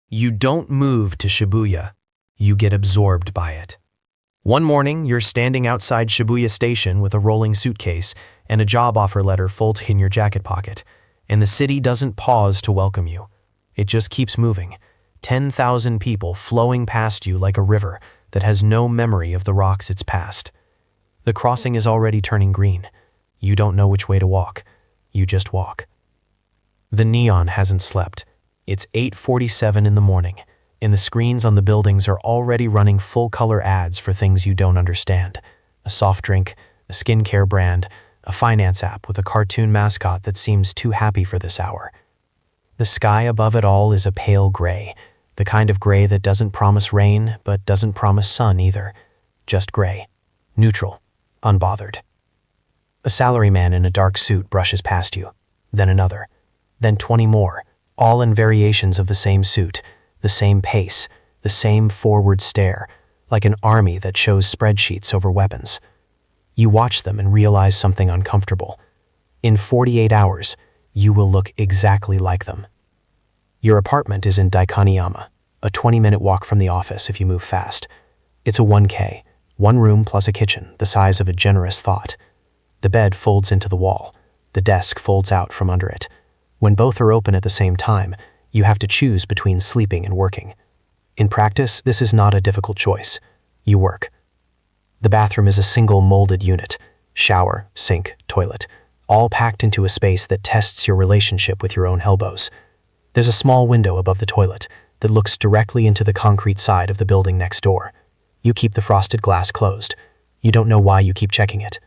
You don't move to Shibuya, you get absorbed by it. One morning, you're standing outside Shibuya Station with a rolling suitcase and a job offer letter folded in your jacket pocket, and the city doesn't pause to welcome you. It just keeps moving, 10,000 people flowing past you like a river that has no memory of the rocks it's passed. The crossing is already turning green. You don't know which way to walk. You just walk. The neon hasn't slept. It's 8:47 in the morning, and the screens on the buildings are already running full-color ads for things you don't understand. A soft drink, a skincare brand, a finance app with a cartoon mascot that seems too happy for this hour. The sky above it all is a pale gray, the kind of gray that doesn't promise rain but doesn't promise sun either. Just gray, neutral, unbothered. A salaryman in a dark suit brushes past you, then another, then 20 more, all in variations of the same suit, the same pace, the same forward stare, like an army that shows spreadsheets over weapons. You watch them and realize something uncomfortable. In 48 hours, you will look exactly like them. Your apartment is in Daikaniyama, a 20-minute walk from the office if you move fast. It's a 1K, one room plus a kitchen, the size of a generous thought. The bed folds into the wall. The desk folds out from under it. When both are open at the same time, you have to choose between sleeping and working. In practice, this is not a difficult choice. You work. The bathroom is a single molded unit, shower, sink, toilet, all packed into a space that tests your relationship with your own elbows. There's a small window above the toilet that looks directly into the concrete side of the building next door. You keep the frosted glass closed. You don't know why you keep checking it.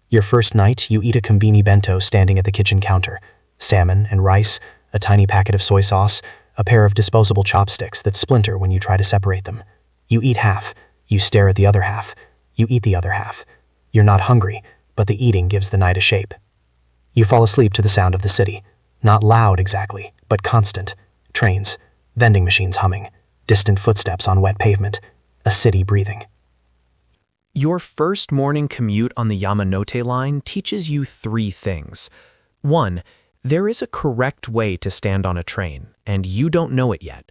Your first night, you eat a kombini bento standing at the kitchen counter. Salmon and rice, a tiny packet of soy sauce, a pair of disposable chopsticks that splinter when you try to separate them. You eat half. You stare at the other half. You eat the other half. You're not hungry, but the eating gives the night a shape. You fall asleep to the sound of the city. Not loud exactly, but constant. Trains, vending machines humming, distant footsteps on wet pavement, a city breathing. Your first morning commute on the Yamanote line teaches you 3 things. 1. There is a correct way to stand on a train, and you don't know it yet.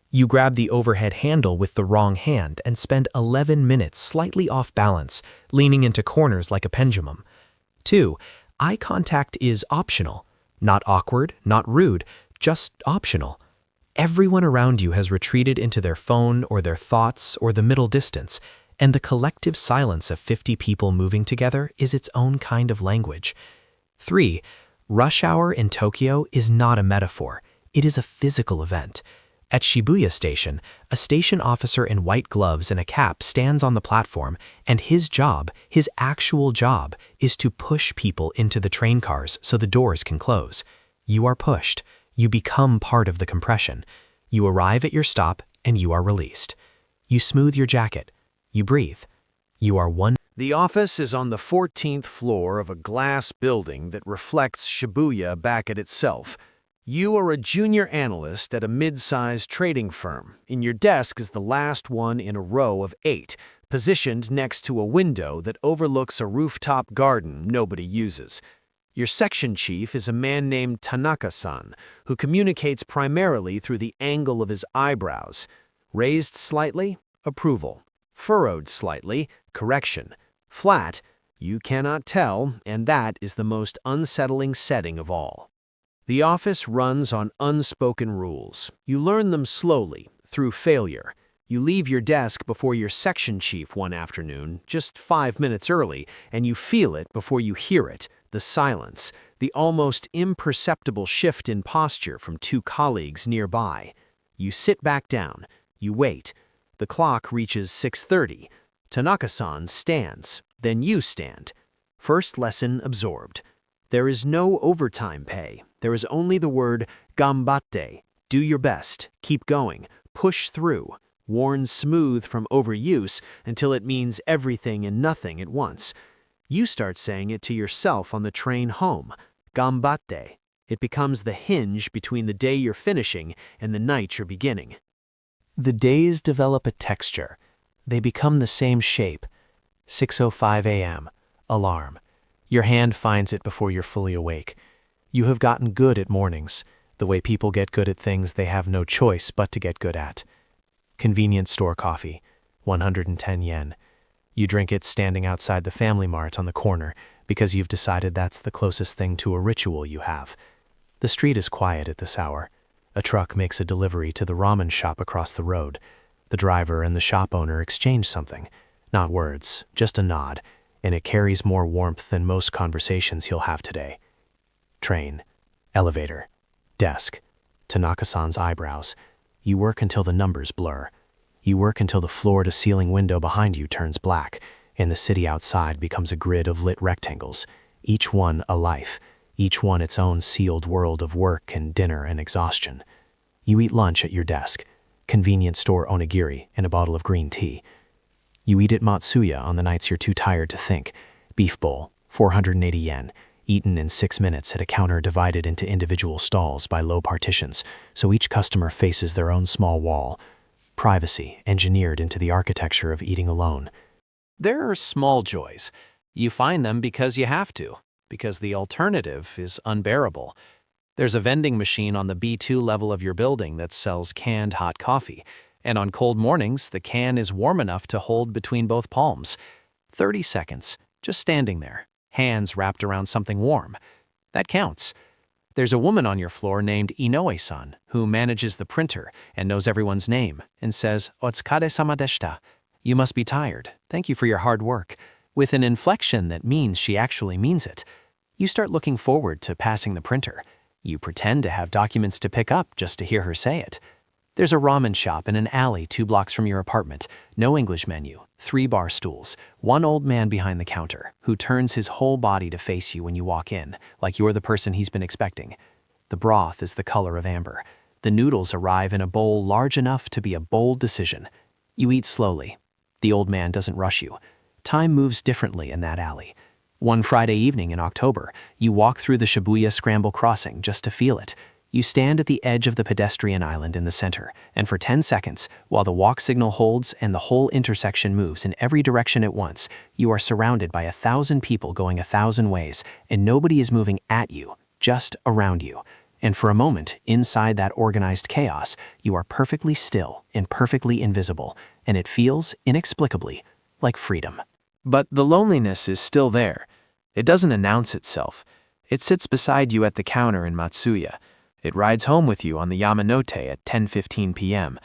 You grab the overhead handle with the wrong hand and spend 11 minutes slightly off balance, leaning into corners like a pendulum. 2. Eye contact is optional. Not awkward, not rude, just optional. Everyone around you has retreated into their phone or their thoughts or the middle distance, and the collective silence of 50 people moving together is its own kind of language. 3. Rush hour in Tokyo is not a metaphor. It is a physical event. At Shibuya Station, a station officer in white gloves and a cap stands on the platform, and his job, his actual job, is to push people into the train cars so the doors can close. You are pushed. You become part of the compression. You arrive at your stop, and you are released. You smooth your jacket. You breathe. You are one. The office is on the 14th floor of a glass building that reflects Shibuya back at itself. You are a junior analyst at a mid-sized trading firm, and your desk is the last one in a row of 8, positioned next to a window that overlooks a rooftop garden nobody uses. Your section chief is a man named Tanaka-san, who communicates primarily through the angle of his eyebrows. Raised slightly, approval. Furrowed slightly, correction. Flat, you cannot tell, and that is the most unsettling setting of all. The office runs on unspoken rules. You learn them slowly, through failure. You leave your desk before your section chief one afternoon, just 5 minutes early, and you feel it before you hear it, the silence, the almost imperceptible shift in posture from 2 colleagues nearby. You sit back down. You wait. The clock reaches 6:30. Tanaka-san stands, then you stand. First lesson absorbed. There is no overtime pay. There is only the word "gambatte," do your best, keep going, push through, worn smooth from overuse until it means everything and nothing at once. You start saying it to yourself on the train home, "gambatte." It becomes the hinge between the day you're finishing and the night you're beginning. The days develop a texture. They become the same shape. 6:05 a.m. Alarm. Your hand finds it before you're fully awake. You have gotten good at mornings. The way people get good at things they have no choice but to get good at. Convenience store coffee, 110 yen. You drink it standing outside the Family Mart on the corner because you've decided that's the closest thing to a ritual you have. The street is quiet at this hour. A truck makes a delivery to the ramen shop across the road. The driver and the shop owner exchange something. Not words, just a nod, and it carries more warmth than most conversations you'll have today. Train, elevator, desk, Tanaka-san's eyebrows. You work until the numbers blur. You work until the floor-to-ceiling window behind you turns black, and the city outside becomes a grid of lit rectangles, each one a life, each one its own sealed world of work and dinner and exhaustion. You eat lunch at your desk, convenience store onigiri and a bottle of green tea. You eat at Matsuya on the nights you're too tired to think. Beef bowl, 480 yen, eaten in 6 minutes at a counter divided into individual stalls by low partitions, so each customer faces their own small wall. Privacy engineered into the architecture of eating alone. There are small joys. You find them because you have to, because the alternative is unbearable. There's a vending machine on the B2 level of your building that sells canned hot coffee, and on cold mornings, the can is warm enough to hold between both palms. 30 seconds, just standing there, hands wrapped around something warm. That counts. There's a woman on your floor named Inoue-san who manages the printer and knows everyone's name and says, "Otsukare-sama deshita." You must be tired. Thank you for your hard work. With an inflection that means she actually means it. You start looking forward to passing the printer. You pretend to have documents to pick up just to hear her say it. There's a ramen shop in an alley 2 blocks from your apartment. No English menu, 3 bar stools, one old man behind the counter who turns his whole body to face you when you walk in, like you're the person he's been expecting. The broth is the color of amber. The noodles arrive in a bowl large enough to be a bold decision. You eat slowly. The old man doesn't rush you. Time moves differently in that alley. One Friday evening in October, you walk through the Shibuya Scramble Crossing just to feel it. You stand at the edge of the pedestrian island in the center, and for 10 seconds, while the walk signal holds and the whole intersection moves in every direction at once, you are surrounded by 1,000 people going 1,000 ways, and nobody is moving at you, just around you. And for a moment, inside that organized chaos, you are perfectly still and perfectly invisible, and it feels, inexplicably, like freedom. But the loneliness is still there. It doesn't announce itself. It sits beside you at the counter in Matsuya. It rides home with you on the Yamanote at 10:15 p.m.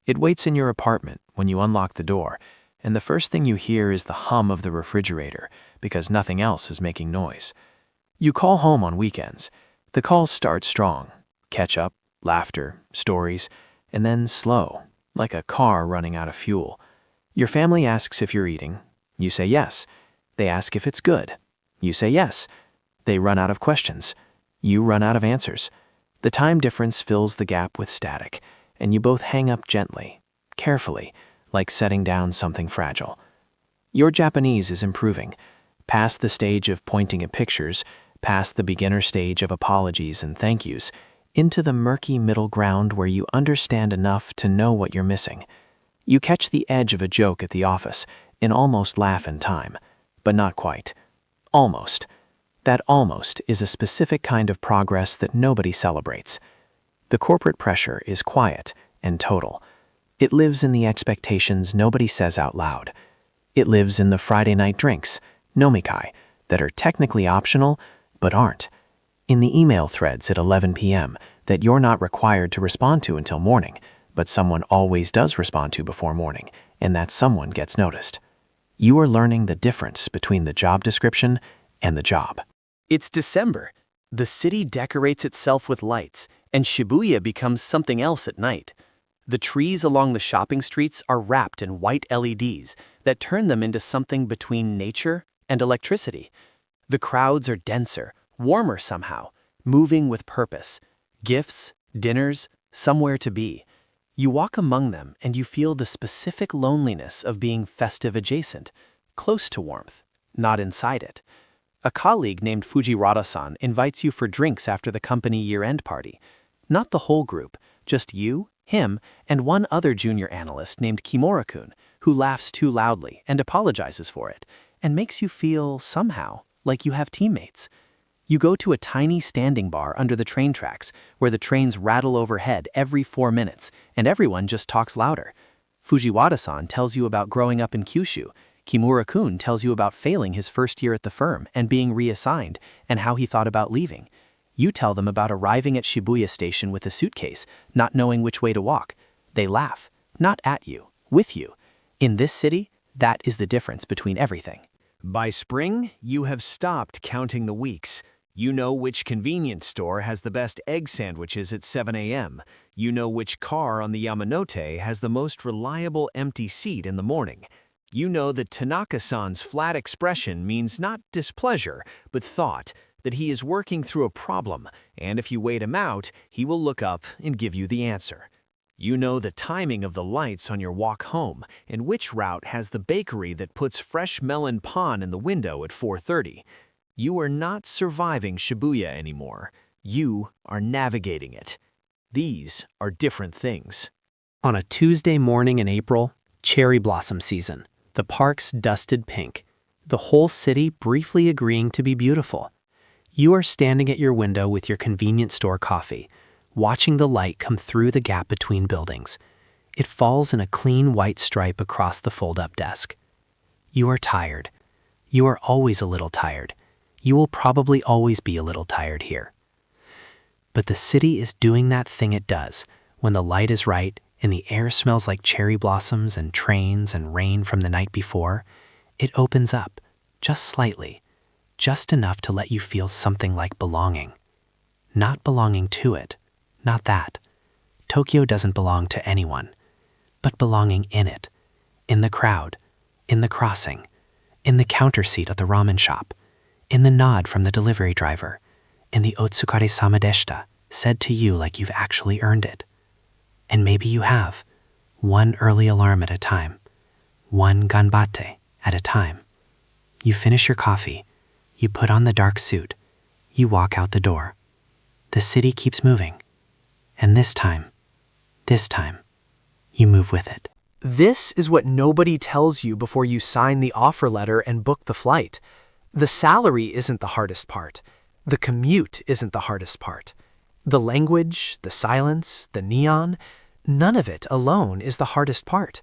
It waits in your apartment when you unlock the door, and the first thing you hear is the hum of the refrigerator, because nothing else is making noise. You call home on weekends. The calls start strong. Catch-up, laughter, stories, and then slow, like a car running out of fuel. Your family asks if you're eating. You say yes. They ask if it's good. You say yes. They run out of questions. You run out of answers. The time difference fills the gap with static, and you both hang up gently, carefully, like setting down something fragile. Your Japanese is improving, past the stage of pointing at pictures, past the beginner stage of apologies and thank yous, into the murky middle ground where you understand enough to know what you're missing. You catch the edge of a joke at the office and almost laugh in time, but not quite. Almost. That almost is a specific kind of progress that nobody celebrates. The corporate pressure is quiet and total. It lives in the expectations nobody says out loud. It lives in the Friday night drinks, nomikai, that are technically optional, but aren't. In the email threads at 11 p.m. that you're not required to respond to until morning, but someone always does respond to before morning, and that someone gets noticed. You are learning the difference between the job description and the job. It's December. The city decorates itself with lights, and Shibuya becomes something else at night. The trees along the shopping streets are wrapped in white LEDs that turn them into something between nature and electricity. The crowds are denser, warmer somehow, moving with purpose. Gifts, dinners, somewhere to be. You walk among them and you feel the specific loneliness of being festive adjacent, close to warmth, not inside it. A colleague named Fujiwara-san invites you for drinks after the company year-end party. Not the whole group, just you, him, and one other junior analyst named Kimura-kun, who laughs too loudly and apologizes for it, and makes you feel, somehow, like you have teammates. You go to a tiny standing bar under the train tracks where the trains rattle overhead every 4 minutes and everyone just talks louder. Fujiwara-san tells you about growing up in Kyushu. Kimura-kun tells you about failing his first year at the firm and being reassigned and how he thought about leaving. You tell them about arriving at Shibuya station with a suitcase, not knowing which way to walk. They laugh, not at you, with you. In this city, that is the difference between everything. By spring, you have stopped counting the weeks. You know which convenience store has the best egg sandwiches at 7 a.m. You know which car on the Yamanote has the most reliable empty seat in the morning. You know that Tanaka-san's flat expression means not displeasure, but thought, that he is working through a problem, and if you wait him out, he will look up and give you the answer. You know the timing of the lights on your walk home, and which route has the bakery that puts fresh melon pan in the window at 4:30. You are not surviving Shibuya anymore. You are navigating it. These are different things. On a Tuesday morning in April, cherry blossom season, the parks dusted pink, the whole city briefly agreeing to be beautiful. You are standing at your window with your convenience store coffee, watching the light come through the gap between buildings. It falls in a clean white stripe across the fold-up desk. You are tired. You are always a little tired. You will probably always be a little tired here. But the city is doing that thing it does when the light is right and the air smells like cherry blossoms and trains and rain from the night before. It opens up, just slightly, just enough to let you feel something like belonging. Not belonging to it, not that. Tokyo doesn't belong to anyone, but belonging in it, in the crowd, in the crossing, in the counter seat at the ramen shop, in the nod from the delivery driver, in the otsukare-sama deshita said to you like you've actually earned it. And maybe you have, one early alarm at a time, one ganbatte at a time. You finish your coffee, you put on the dark suit, you walk out the door. The city keeps moving, and this time, you move with it. This is what nobody tells you before you sign the offer letter and book the flight. The salary isn't the hardest part. The commute isn't the hardest part. The language, the silence, the neon, none of it alone is the hardest part.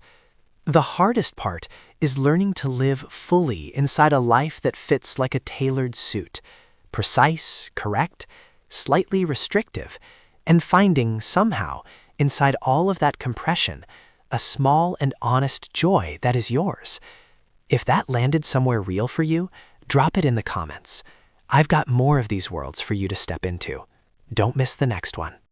The hardest part is learning to live fully inside a life that fits like a tailored suit, precise, correct, slightly restrictive, and finding somehow, inside all of that compression, a small and honest joy that is yours. If that landed somewhere real for you, drop it in the comments. I've got more of these worlds for you to step into. Don't miss the next one.